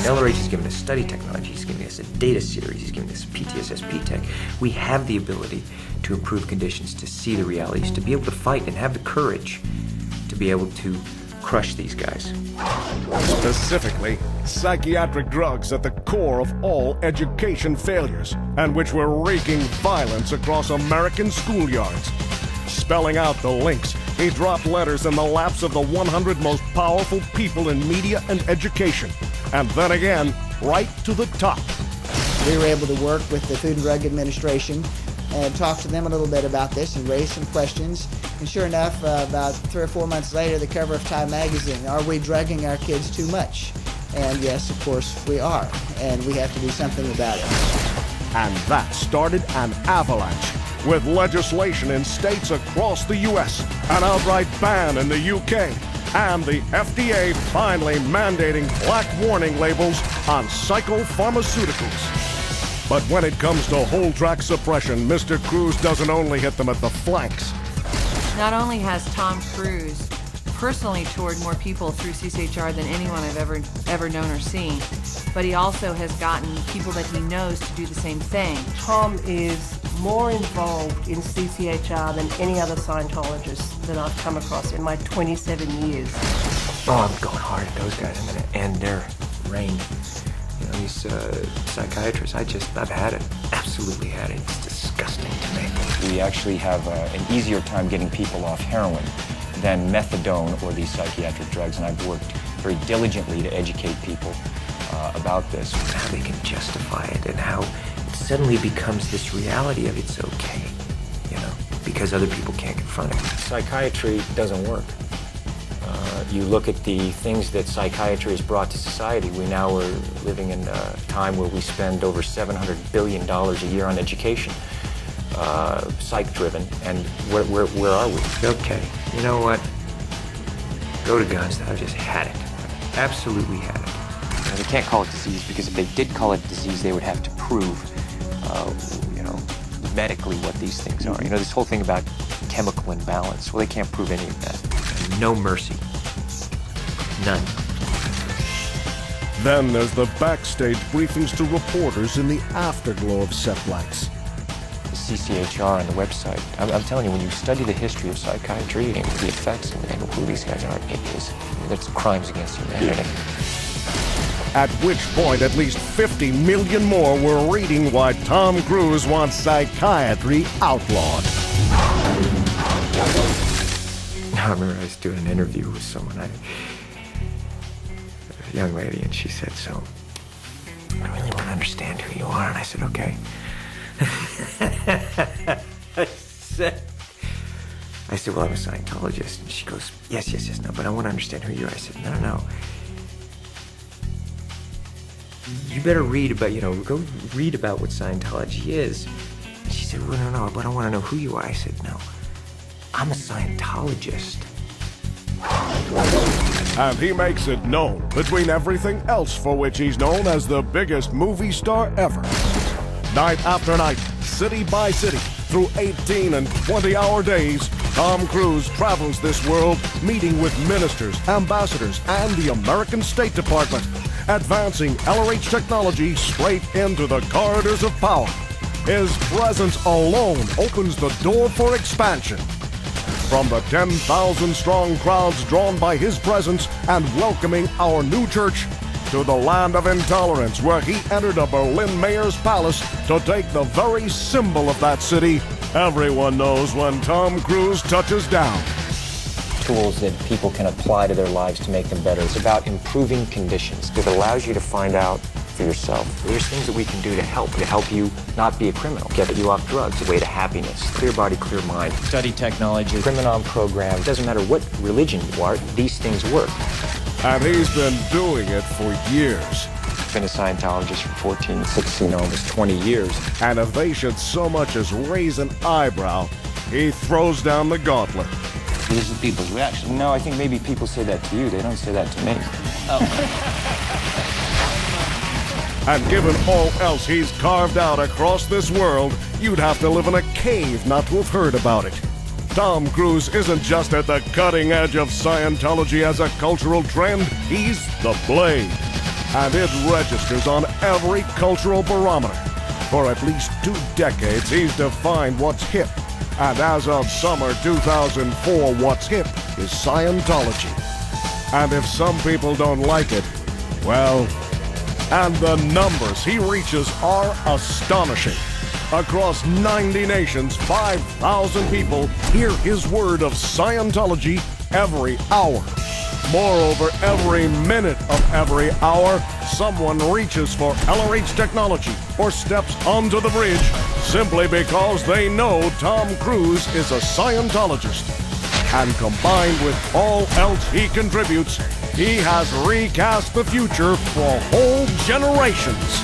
LRH has given us study technology, he's giving us a data series, he's giving us PTSS tech. We have the ability to improve conditions, to see the realities, to be able to fight and have the courage to be able to crush these guys. Specifically, psychiatric drugs at the core of all education failures, and which were wreaking violence across American schoolyards. Spelling out the links, he dropped letters in the laps of the 100 most powerful people in media and education. And then again, right to the top. We were able to work with the Food and Drug Administration and talk to them a little bit about this and raise some questions. And sure enough, about 3 or 4 months later, the cover of Time magazine, are we drugging our kids too much? And yes, of course, we are. And we have to do something about it. And that started an avalanche, with legislation in states across the U.S., an outright ban in the U.K., and the FDA finally mandating black warning labels on psychopharmaceuticals. But when it comes to whole track suppression, Mr. Cruise doesn't only hit them at the flanks. Not only has Tom Cruise personally toured more people through CCHR than anyone I've ever known or seen, but he also has gotten people that he knows to do the same thing. Tom is more involved in CCHR than any other Scientologist that I've come across in my 27 years. Oh, I'm going hard at those guys. I'm going to end their reign. You know, these psychiatrists, I've had it. Absolutely had it. It's disgusting to me. We actually have an easier time getting people off heroin than methadone or these psychiatric drugs, and I've worked very diligently to educate people about this. How they can justify it and how it suddenly becomes this reality of it's okay, you know, because other people can't confront it. Psychiatry doesn't work. You look at the things that psychiatry has brought to society. We now are living in a time where we spend over $700 billion a year on education, psych-driven, and where are we? Okay, you know what? Go to guns. I've just had it. Absolutely had it. You know, they can't call it disease because if they did call it disease, they would have to prove, medically what these things are. You know, this whole thing about chemical imbalance. Well, they can't prove any of that. No mercy. None. Then there's the backstage briefings to reporters in the afterglow of set blanks. The CCHR on the website. I'm telling you, when you study the history of psychiatry and the effects and who these guys are, it's crimes against humanity. At which point, at least 50 million more were reading why Tom Cruise wants psychiatry outlawed. I remember I was doing an interview with someone, a young lady, and she said, so, I really want to understand who you are. And I said, okay. I said, well, I'm a Scientologist. And she goes, yes, no, but I want to understand who you are. I said, no. You better read about, go read about what Scientology is. And she said, well, no, but I want to know who you are. I said, no, I'm a Scientologist. And he makes it known between everything else for which he's known as the biggest movie star ever. Night after night, city by city, through 18 and 20-hour days, Tom Cruise travels this world, meeting with ministers, ambassadors, and the American State Department, advancing LRH technology straight into the corridors of power. His presence alone opens the door for expansion. From the 10,000-strong crowds drawn by his presence and welcoming our new church, to the land of intolerance where he entered a Berlin mayor's palace to take the very symbol of that city, everyone knows when Tom Cruise touches down. Tools that people can apply to their lives to make them better. It's about improving conditions. It allows you to find out for yourself. There's things that we can do to help you not be a criminal, get you off drugs, a way to happiness, clear body, clear mind. Study technology, Criminon program. It doesn't matter what religion you are, these things work. And he's been doing it for years. I've been a Scientologist for 14, 16, almost 20 years. And if they should so much as raise an eyebrow, he throws down the gauntlet. This is people's reaction. No, I think maybe people say that to you. They don't say that to me. And given all else he's carved out across this world, you'd have to live in a cave not to have heard about it. Tom Cruise isn't just at the cutting edge of Scientology as a cultural trend, he's the blade. and it registers on every cultural barometer. For at least 2 decades, he's defined what's hip. And as of summer 2004, what's hip is Scientology. And if some people don't like it, well, and the numbers he reaches are astonishing. Across 90 nations, 5,000 people hear his word of Scientology every hour. Moreover, every minute of every hour, someone reaches for LRH technology or steps onto the bridge simply because they know Tom Cruise is a Scientologist. And combined with all else he contributes, he has recast the future for whole generations.